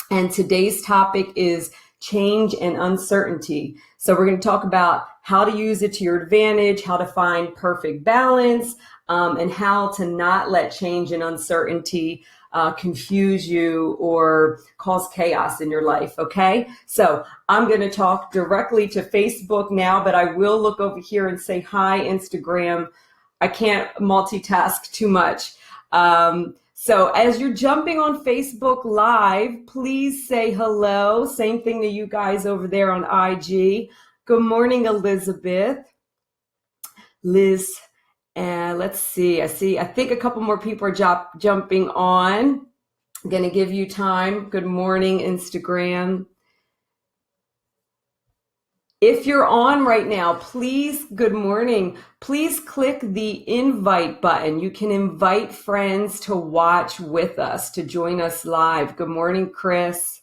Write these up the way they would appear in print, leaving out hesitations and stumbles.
And today's topic is change and uncertainty. So we're going to talk about how to use it to your advantage, how to find perfect balance, and how to not let change and uncertainty confuse you or cause chaos in your life. Okay. So I'm going to talk directly to Facebook now, but I will look over here and say hi, Instagram. I can't multitask too much. So as you're jumping on Facebook Live, please say hello. Same thing to you guys over there on IG. Good morning, Elizabeth. Liz, and let's see. I think a couple more people are jumping on. I'm going to give you time. Good morning, Instagram. If you're on right now, please, good morning, please click the invite button. You can invite friends to watch with us, to join us live. Good morning, Chris.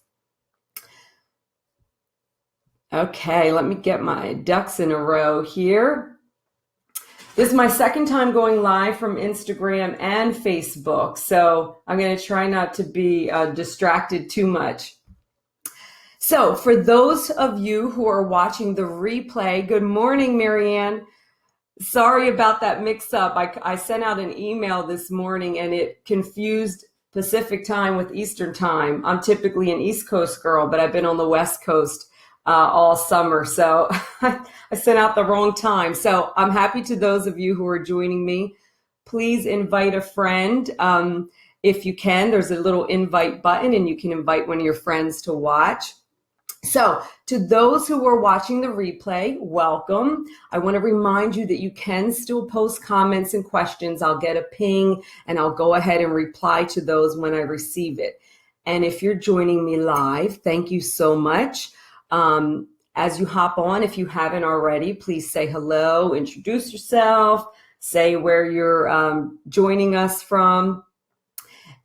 Okay, let me get my ducks in a row here. This is my second time going live from Instagram and Facebook, so I'm going to try not to be distracted too much. So for those of you who are watching the replay, good morning, Marianne. Sorry about that mix-up. I sent out an email this morning and it confused Pacific time with Eastern time. I'm typically an East Coast girl, but I've been on the West Coast all summer. So I sent out the wrong time. So I'm happy to those of you who are joining me. Please invite a friend. If you can, there's a little invite button and you can invite one of your friends to watch. So to those who are watching the replay, welcome. I want to remind you that you can still post comments and questions. I'll get a ping and I'll go ahead and reply to those when I receive it. And if you're joining me live, thank you so much. As you hop on, if you haven't already, please say hello, introduce yourself, say where you're joining us from,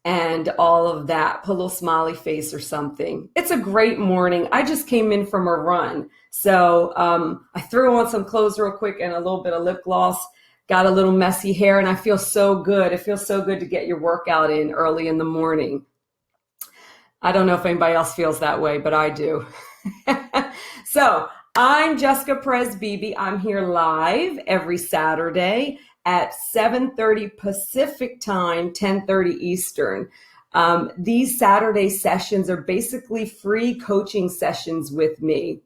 and all of that. Put a little smiley face or something. It's a great morning. I just came in from a run. So I threw on some clothes real quick and a little bit of lip gloss, got a little messy hair, and I feel so good. It feels so good to get your workout in early in the morning. I don't know if anybody else feels that way, but I do. So I'm Jessica Perez-Beebe. I'm here live every Saturday at 7:30 Pacific time, 10:30 Eastern. These Saturday sessions are basically free coaching sessions with me.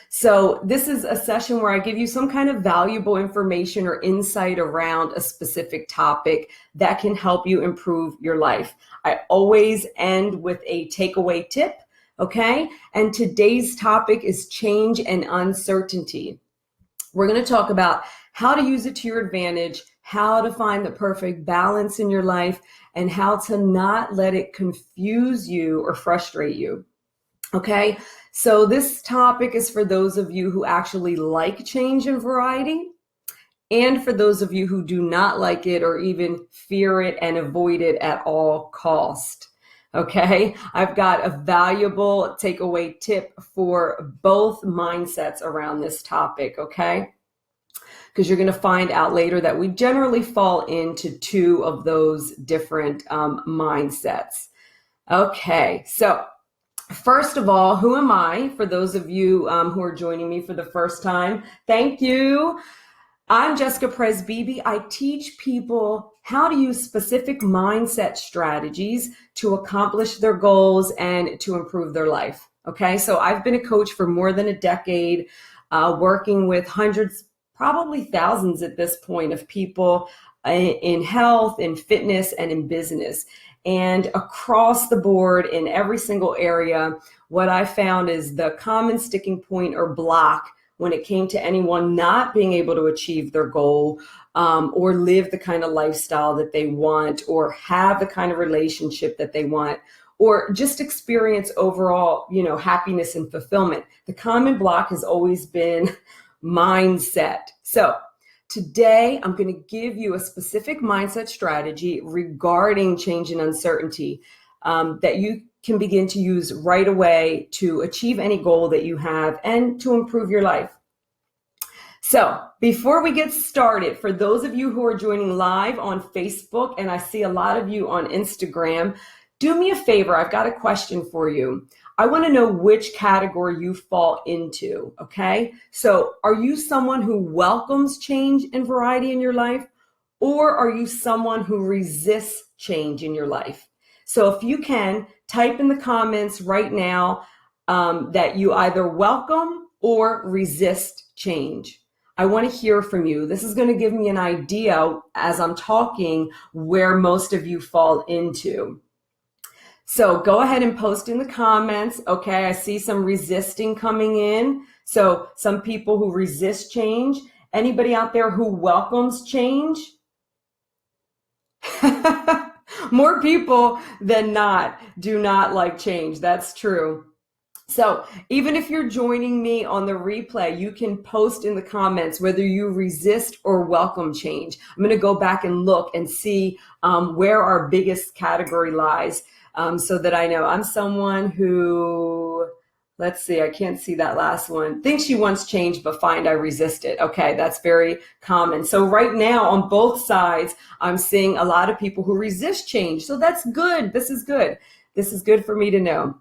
So this is a session where I give you some kind of valuable information or insight around a specific topic that can help you improve your life. I always end with a takeaway tip, okay? And today's topic is change and uncertainty. We're going to talk about how to use it to your advantage, how to find the perfect balance in your life, and how to not let it confuse you or frustrate you. Okay, so this topic is for those of you who actually like change and variety, and for those of you who do not like it or even fear it and avoid it at all cost. Okay, I've got a valuable takeaway tip for both mindsets around this topic, okay? Because you're going to find out later that we generally fall into two of those different mindsets. Okay, so first of all, who am I? For those of you who are joining me for the first time, thank you. I'm Jessica Perez-Beebe. I teach people how to use specific mindset strategies to accomplish their goals and to improve their life. Okay, so I've been a coach for more than a decade, working with hundreds, probably thousands at this point, of people in health, in fitness, and in business. And across the board in every single area, what I found is the common sticking point or block when it came to anyone not being able to achieve their goal or live the kind of lifestyle that they want or have the kind of relationship that they want or just experience overall, happiness and fulfillment. The common block has always been mindset. So today, I'm going to give you a specific mindset strategy regarding change and uncertainty that you can begin to use right away to achieve any goal that you have and to improve your life. So before we get started, for those of you who are joining live on Facebook, and I see a lot of you on Instagram, do me a favor. I've got a question for you. I want to know which category you fall into, okay? So are you someone who welcomes change and variety in your life, or are you someone who resists change in your life? So if you can, type in the comments right now that you either welcome or resist change. I want to hear from you. This is going to give me an idea as I'm talking where most of you fall into. So go ahead and post in the comments. Okay, I see some resisting coming in. So some people who resist change. Anybody out there who welcomes change? More people than not do not like change. That's true. So even if you're joining me on the replay, you can post in the comments whether you resist or welcome change. I'm going to go back and look and see where our biggest category lies so that I know. I'm someone who, let's see, I can't see that last one. Thinks she wants change, but find I resist it. Okay, that's very common. So right now on both sides, I'm seeing a lot of people who resist change. So that's good. This is good. This is good for me to know.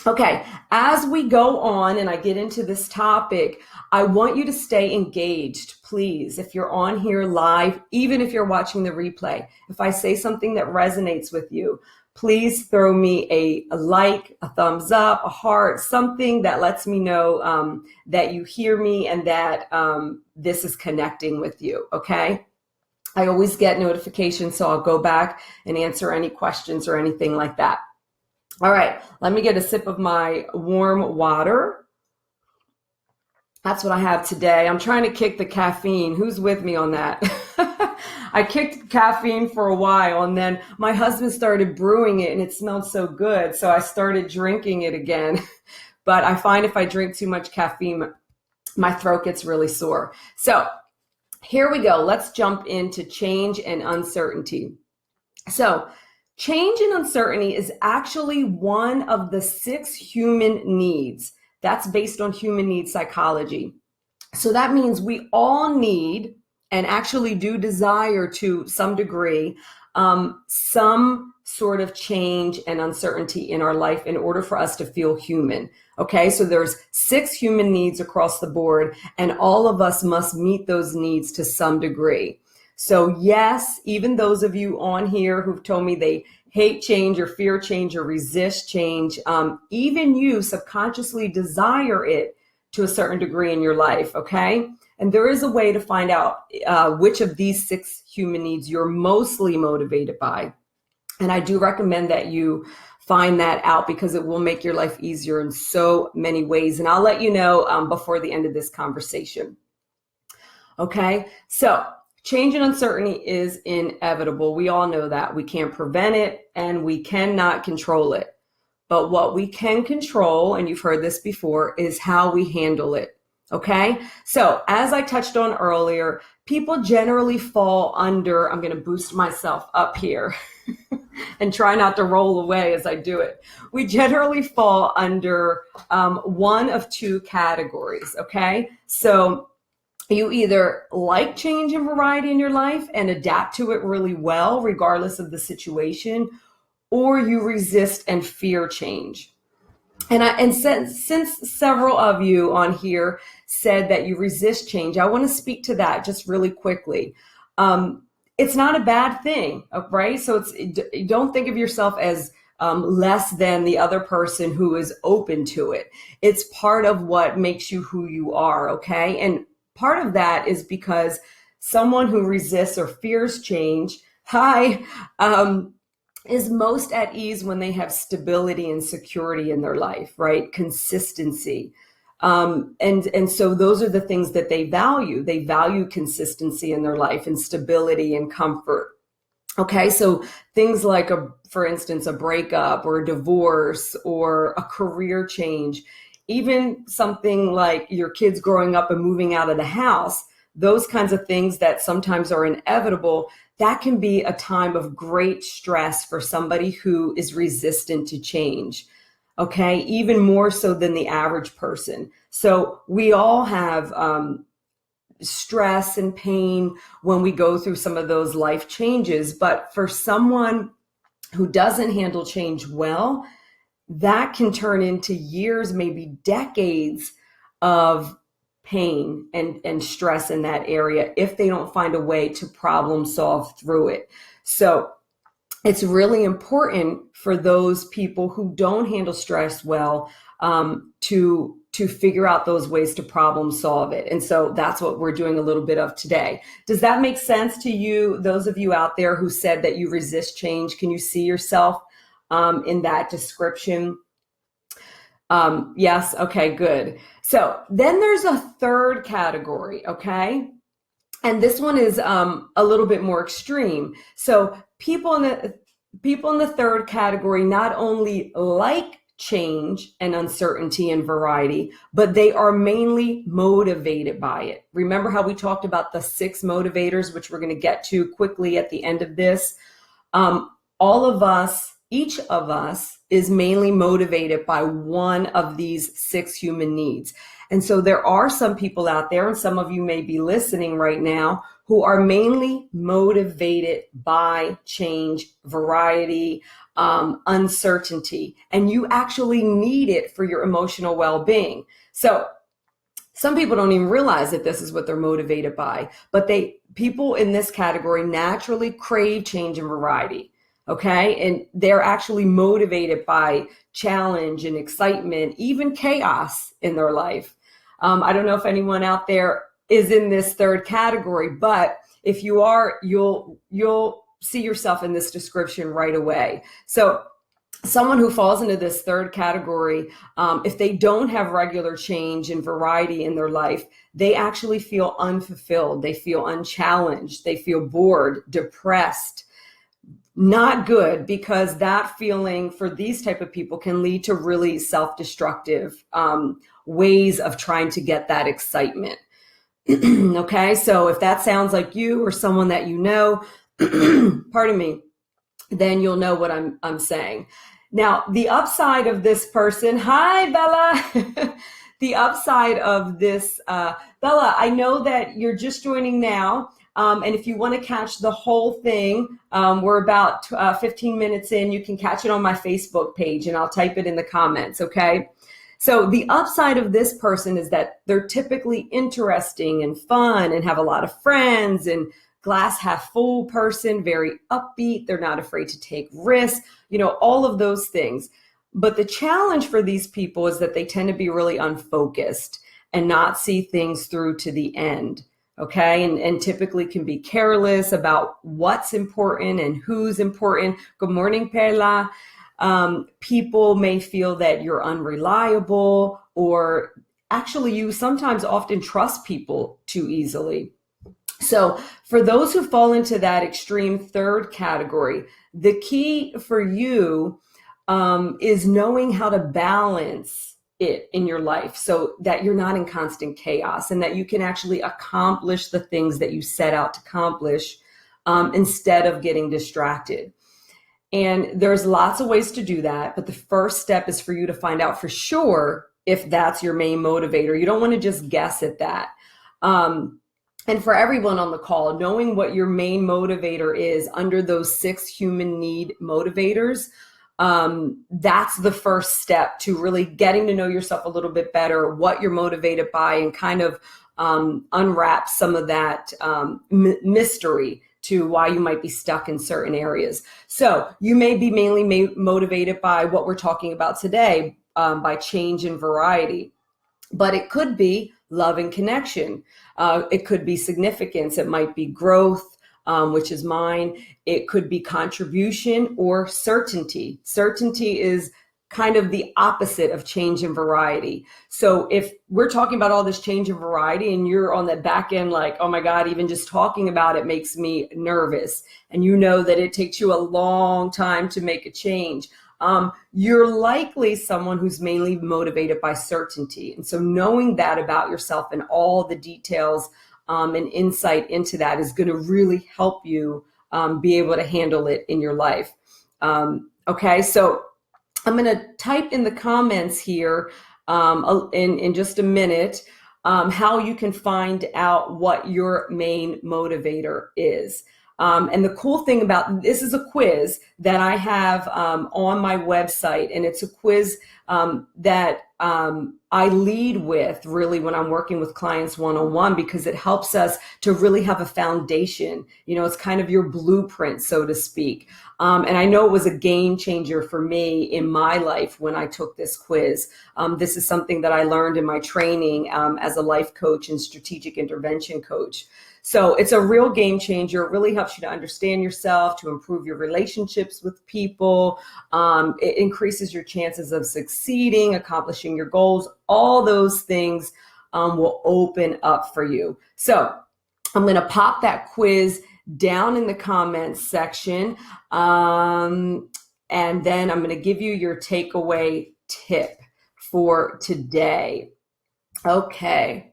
Okay, as we go on and I get into this topic, I want you to stay engaged, please. If you're on here live, even if you're watching the replay, if I say something that resonates with you, please throw me a like, a thumbs up, a heart, something that lets me know that you hear me and that this is connecting with you, okay? I always get notifications, so I'll go back and answer any questions or anything like that. All right, let me get a sip of my warm water. That's what I have today. I'm trying to kick the caffeine. Who's with me on that? I kicked caffeine for a while, and then my husband started brewing it, and it smelled so good, so I started drinking it again. But I find if I drink too much caffeine, my throat gets really sore. So here we go. Let's jump into change and uncertainty. So change and uncertainty is actually one of the 6 human needs. That's based on human needs psychology. So that means we all need and actually do desire to some degree some sort of change and uncertainty in our life in order for us to feel human. Okay, so there's 6 human needs across the board, and all of us must meet those needs to some degree. So yes, even those of you on here who've told me they hate change or fear change or resist change, even you subconsciously desire it to a certain degree in your life, okay? And there is a way to find out which of these 6 human needs you're mostly motivated by. And I do recommend that you find that out because it will make your life easier in so many ways. And I'll let you know before the end of this conversation. Okay, so change and uncertainty is inevitable. We all know that. We can't prevent it and we cannot control it. But what we can control, and you've heard this before, is how we handle it. Okay? So as I touched on earlier, people generally fall under, I'm going to boost myself up here and try not to roll away as I do it. We generally fall under one of 2 categories. Okay? So you either like change and variety in your life and adapt to it really well, regardless of the situation, or you resist and fear change. And since several of you on here said that you resist change, I want to speak to that just really quickly. It's not a bad thing, right? So don't think of yourself as less than the other person who is open to it. It's part of what makes you who you are, okay? And part of that is because someone who resists or fears change, is most at ease when they have stability and security in their life, right? Consistency. And so those are the things that they value. They value consistency in their life and stability and comfort. Okay, so things like, for instance, a breakup or a divorce or a career change, even something like your kids growing up and moving out of the house, those kinds of things that sometimes are inevitable, that can be a time of great stress for somebody who is resistant to change. Okay, even more so than the average person. So we all have stress and pain when we go through some of those life changes. But for someone who doesn't handle change well, that can turn into years, maybe decades of pain and stress in that area if they don't find a way to problem solve through it. So it's really important for those people who don't handle stress well, to figure out those ways to problem solve it. And so that's what we're doing a little bit of today. Does that make sense to you? Those of you out there who said that you resist change, can you see yourself in that description? Yes. Okay, good. So then there's a third category. Okay. And this one is a little bit more extreme. So people in the third category not only like change and uncertainty and variety, but they are mainly motivated by it. Remember how we talked about the 6 motivators, which we're going to get to quickly at the end of this? All of us, each of us is mainly motivated by one of these 6 human needs. And so there are some people out there, and some of you may be listening right now, who are mainly motivated by change, variety, uncertainty, and you actually need it for your emotional well-being. So some people don't even realize that this is what they're motivated by, but people in this category naturally crave change and variety. Okay. And they're actually motivated by challenge and excitement, even chaos in their life. I don't know if anyone out there is in this third category, but if you are, you'll see yourself in this description right away. So someone who falls into this third category, if they don't have regular change and variety in their life, they actually feel unfulfilled. They feel unchallenged. They feel bored, depressed. Not good, because that feeling for these type of people can lead to really self-destructive ways of trying to get that excitement. Okay, so if that sounds like you or someone that you know, pardon me, then you'll know what I'm saying. Now, the upside of this person, hi, Bella. The upside of this, Bella, I know that you're just joining now. And if you want to catch the whole thing, we're about 15 minutes in. You can catch it on my Facebook page, and I'll type it in the comments, okay? So the upside of this person is that they're typically interesting and fun and have a lot of friends, and glass half full person, very upbeat. They're not afraid to take risks, all of those things. But the challenge for these people is that they tend to be really unfocused and not see things through to the end. Okay, and typically can be careless about what's important and who's important. Good morning, Perla. People may feel that you're unreliable, or actually you sometimes often trust people too easily. So for those who fall into that extreme third category, the key for you is knowing how to balance it in your life so that you're not in constant chaos, and that you can actually accomplish the things that you set out to accomplish instead of getting distracted. And there's lots of ways to do that, but the first step is for you to find out for sure if that's your main motivator. You don't want to just guess at that. And for everyone on the call, knowing what your main motivator is under those 6 human need motivators, that's the first step to really getting to know yourself a little bit better, what you're motivated by, and kind of unwrap some of that mystery to why you might be stuck in certain areas. So you may be mainly motivated by what we're talking about today, by change and variety, but it could be love and connection. It could be significance. It might be growth, which is mine. It could be contribution or certainty. Certainty is kind of the opposite of change and variety. So if we're talking about all this change and variety and you're on the back end like, oh my God, even just talking about it makes me nervous, and you know that it takes you a long time to make a change, you're likely someone who's mainly motivated by certainty. And so knowing that about yourself and all the details and insight into that is going to really help you be able to handle it in your life. Okay, so I'm going to type in the comments here in just a minute how you can find out what your main motivator is. And the cool thing about this is a quiz that I have on my website, and it's a quiz that I lead with really when I'm working with clients one-on-one, because it helps us to really have a foundation. It's kind of your blueprint, so to speak. And I know it was a game changer for me in my life when I took this quiz. This is something that I learned in my training as a life coach and strategic intervention coach. So it's a real game changer. It really helps you to understand yourself, to improve your relationships with people. It increases your chances of succeeding, accomplishing your goals. All those things will open up for you. So I'm going to pop that quiz down in the comments section. And then I'm going to give you your takeaway tip for today. Okay.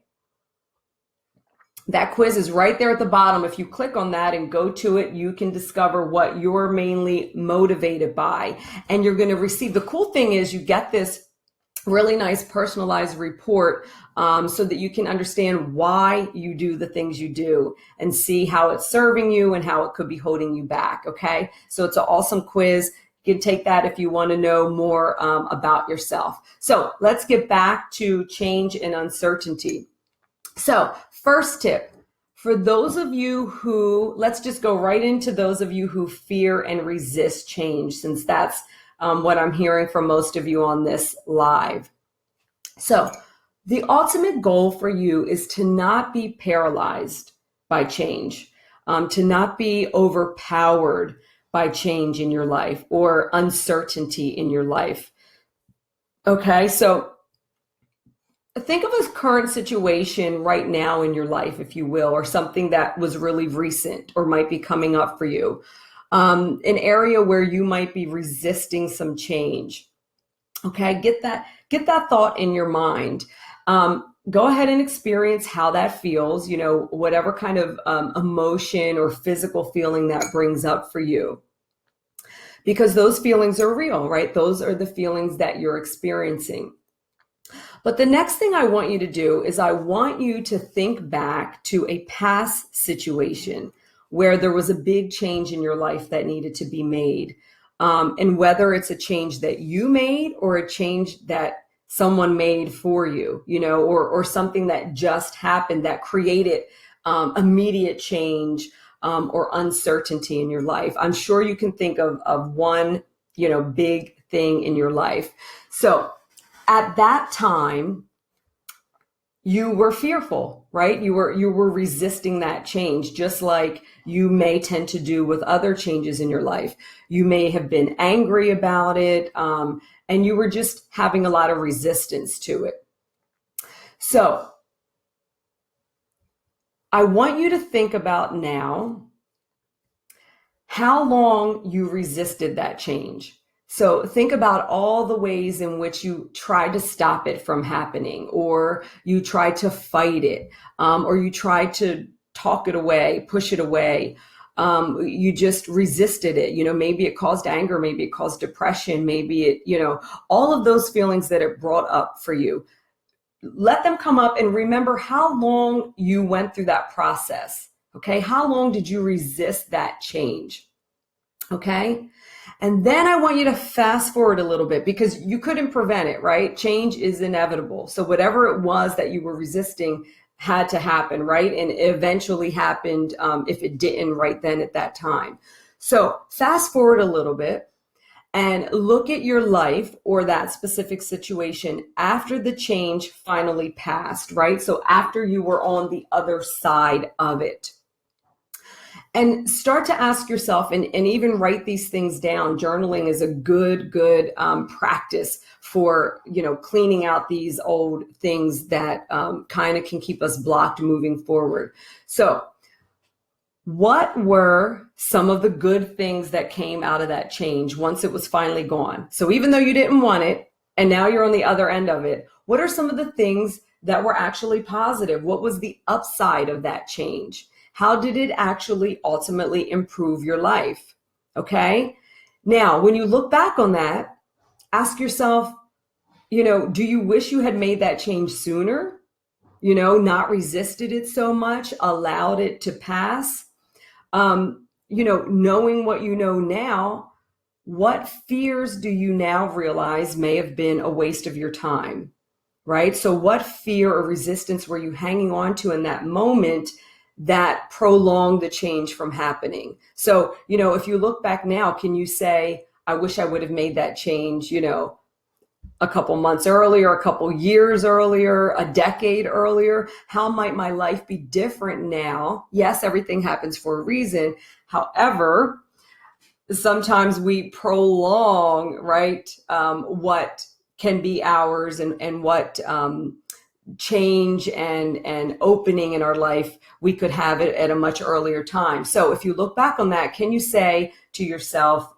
That quiz is right there at the bottom. If you click on that and go to it, you can discover what you're mainly motivated by. And you're going to receive, the cool thing is you get this really nice personalized report so that you can understand why you do the things you do and see how it's serving you and how it could be holding you back. Okay. So it's an awesome quiz. You can take that if you want to know more about yourself. So let's get back to change and uncertainty. So first tip, for those of you who, let's just go right into those of you who fear and resist change, since that's what I'm hearing from most of you on this live. So the ultimate goal for you is to not be paralyzed by change, to not be overpowered by change in your life or uncertainty in your life. Okay, so think of a current situation right now in your life, if you will, or something that was really recent or might be coming up for you. An area where you might be resisting some change. Okay, get that thought in your mind. Go ahead and experience how that feels, whatever kind of emotion or physical feeling that brings up for you. Because those feelings are real, right? Those are the feelings that you're experiencing. But the next thing I want you to do is I want you to think back to a past situation where there was a big change in your life that needed to be made. And whether it's a change that you made or a change that someone made for you, or something that just happened that created immediate change or uncertainty in your life. I'm sure you can think of one, big thing in your life. So at that time, you were fearful, right? You were resisting that change, just like you may tend to do with other changes in your life. You may have been angry about it, and you were just having a lot of resistance to it. So I want you to think about now how long you resisted that change. So think about all the ways in which you tried to stop it from happening, or you tried to fight it, or you tried to talk it away, push it away. You just resisted it. Maybe it caused anger, maybe it caused depression, maybe it, all of those feelings that it brought up for you. Let them come up and remember how long you went through that process. Okay. How long did you resist that change? Okay. And then I want you to fast forward a little bit, because you couldn't prevent it, right? Change is inevitable. So whatever it was that you were resisting had to happen, right? And it eventually happened if it didn't right then at that time. So fast forward a little bit and look at your life or that specific situation after the change finally passed, right? So after you were on the other side of it. And start to ask yourself and even write these things down. Journaling is a good practice for, cleaning out these old things that kind of can keep us blocked moving forward. So what were some of the good things that came out of that change once it was finally gone? So even though you didn't want it, and now you're on the other end of it, what are some of the things that were actually positive? What was the upside of that change? How did it actually ultimately improve your life? Okay. Now, when you look back on that, ask yourself, do you wish you had made that change sooner? Not resisted it so much, allowed it to pass? knowing what you know now, what fears do you now realize may have been a waste of your time, right? So what fear or resistance were you hanging on to in that moment that prolonged the change from happening? So, if you look back now, can you say, I wish I would have made that change, a couple months earlier, a couple years earlier, a decade earlier? How might my life be different now? Yes, everything happens for a reason. However, sometimes we prolong, right, what can be ours and what change and opening in our life we could have it at a much earlier time. So if you look back on that, can you say to yourself,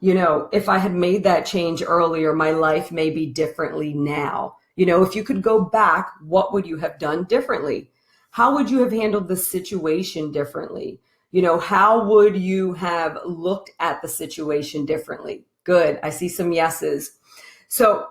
if I had made that change earlier, my life may be differently now? If you could go back, what would you have done differently? How would you have handled the situation differently? How would you have looked at the situation differently? Good. I see some yeses. So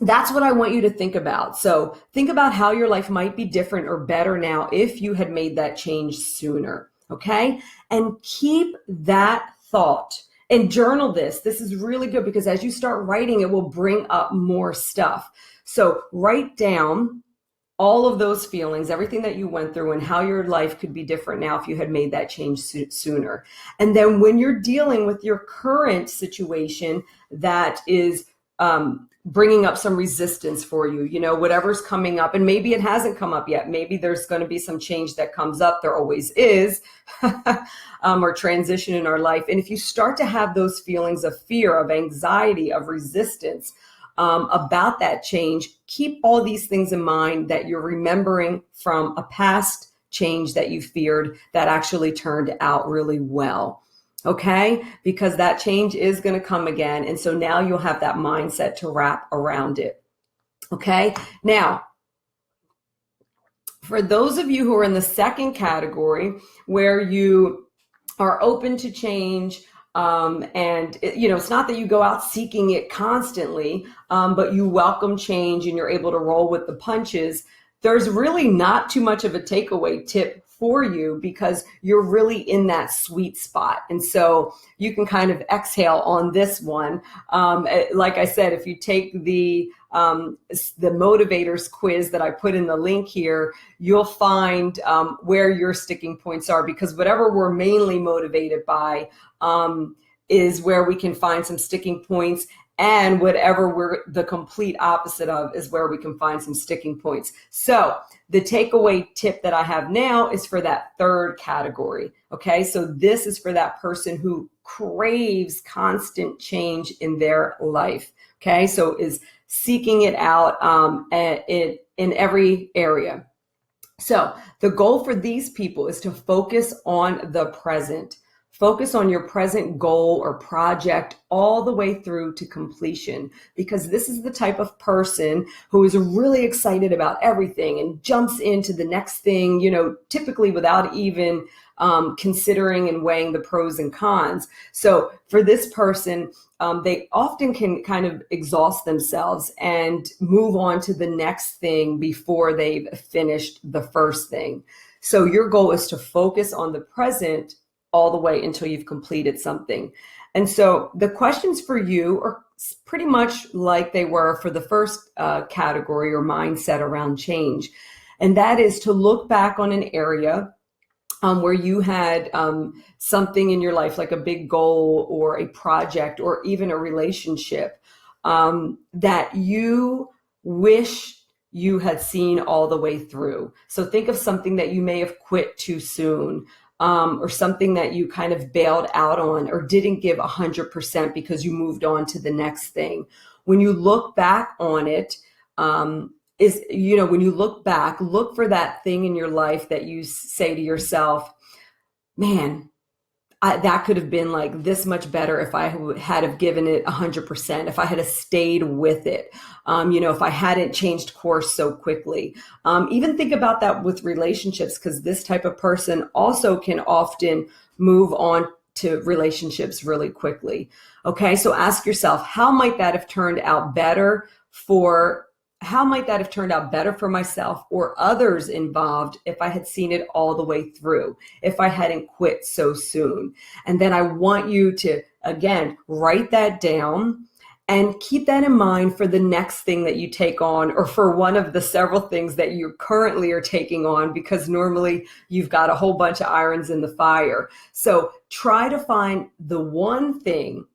that's what I want you to think about. So think about how your life might be different or better now if you had made that change sooner. Okay. And keep that thought and journal this. This is really good because as you start writing, it will bring up more stuff. So write down all of those feelings, everything that you went through, and how your life could be different now if you had made that change sooner. And then when you're dealing with your current situation that is bringing up some resistance for you, whatever's coming up, and maybe it hasn't come up yet. Maybe there's going to be some change that comes up. There always is, or transition in our life. And if you start to have those feelings of fear, of anxiety, of resistance, about that change, keep all these things in mind that you're remembering from a past change that you feared that actually turned out really well. Okay? Because that change is going to come again. And so now you'll have that mindset to wrap around it. Okay? Now, for those of you who are in the second category where you are open to change, and it's not that you go out seeking it constantly, but you welcome change and you're able to roll with the punches, there's really not too much of a takeaway tip for you because you're really in that sweet spot. And so you can kind of exhale on this one. Like I said, if you take the motivators quiz that I put in the link here, you'll find where your sticking points are, because whatever we're mainly motivated by is where we can find some sticking points, and whatever we're the complete opposite of is where we can find some sticking points. So the takeaway tip that I have now is for that third category. Okay, so this is for that person who craves constant change in their life. Okay, so is seeking it out in every area. So the goal for these people is to focus on the present. Focus on your present goal or project all the way through to completion, because this is the type of person who is really excited about everything and jumps into the next thing, typically without even considering and weighing the pros and cons. So for this person, they often can kind of exhaust themselves and move on to the next thing before they've finished the first thing. So your goal is to focus on the present all the way until you've completed something. And so the questions for you are pretty much like they were for the first category or mindset around change. And that is to look back on an area where you had something in your life, like a big goal or a project or even a relationship that you wish you had seen all the way through. So think of something that you may have quit too soon, or something that you kind of bailed out on or didn't give 100% because you moved on to the next thing. When you look back on it, when you look back, look for that thing in your life that you say to yourself, man, that could have been like this much better if I had have given it 100%, if I had have stayed with it, if I hadn't changed course so quickly. Even think about that with relationships, because this type of person also can often move on to relationships really quickly. Okay, so ask yourself, how might that have turned out better how might that have turned out better for myself or others involved if I had seen it all the way through, if I hadn't quit so soon? And then I want you to, again, write that down and keep that in mind for the next thing that you take on, or for one of the several things that you currently are taking on, because normally you've got a whole bunch of irons in the fire. So try to find the one thing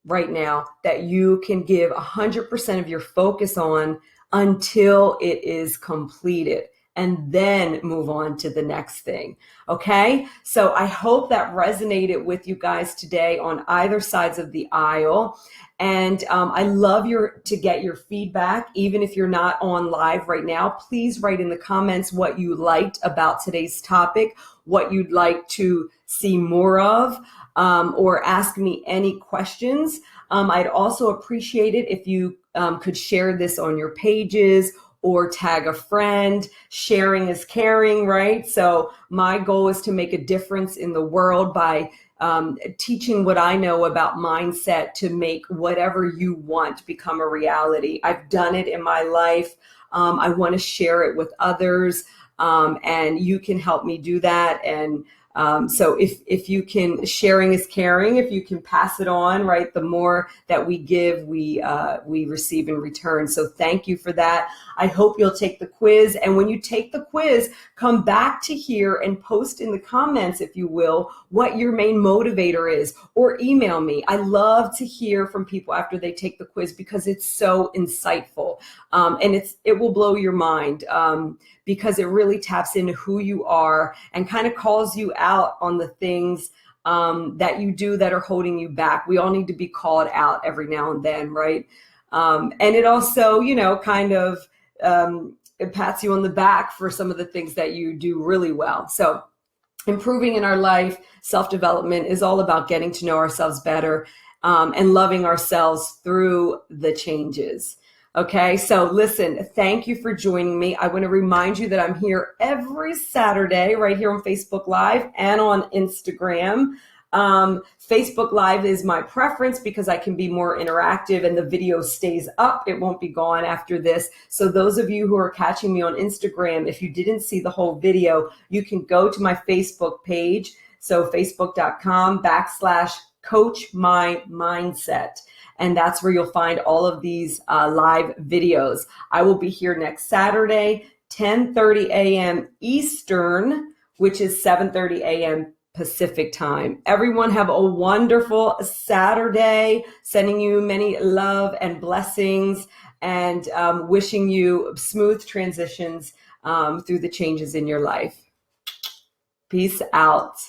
right now that you can give 100% of your focus on until it is completed, and then move on to the next thing. Okay? So I hope that resonated with you guys today on either sides of the aisle. And I love to get your feedback, even if you're not on live right now. Please write in the comments what you liked about today's topic, what you'd like to see more of, or ask me any questions. I'd also appreciate it if you could share this on your pages or tag a friend. Sharing is caring, right? So my goal is to make a difference in the world by teaching what I know about mindset to make whatever you want become a reality. I've done it in my life. I want to share it with others, and you can help me do that. And so if you can, sharing is caring. If you can pass it on, right, the more that we give, we receive in return. So thank you for that. I hope you'll take the quiz. And when you take the quiz, come back to here and post in the comments, if you will, what your main motivator is, or email me. I love to hear from people after they take the quiz because it's so insightful. And it will blow your mind. Because it really taps into who you are and kind of calls you out on the things that you do that are holding you back. We all need to be called out every now and then, right? And it also, kind of it pats you on the back for some of the things that you do really well. So improving in our life, self-development is all about getting to know ourselves better and loving ourselves through the changes. Okay, so listen, thank you for joining me. I want to remind you that I'm here every Saturday right here on Facebook Live and on Instagram. Facebook Live is my preference because I can be more interactive and the video stays up. It won't be gone after this. So those of you who are catching me on Instagram, if you didn't see the whole video, you can go to my Facebook page. So facebook.com/Coach My Mindset. And that's where you'll find all of these live videos. I will be here next Saturday, 10:30 a.m. Eastern, which is 7:30 a.m. Pacific time. Everyone have a wonderful Saturday. Sending you many love and blessings, and wishing you smooth transitions through the changes in your life. Peace out.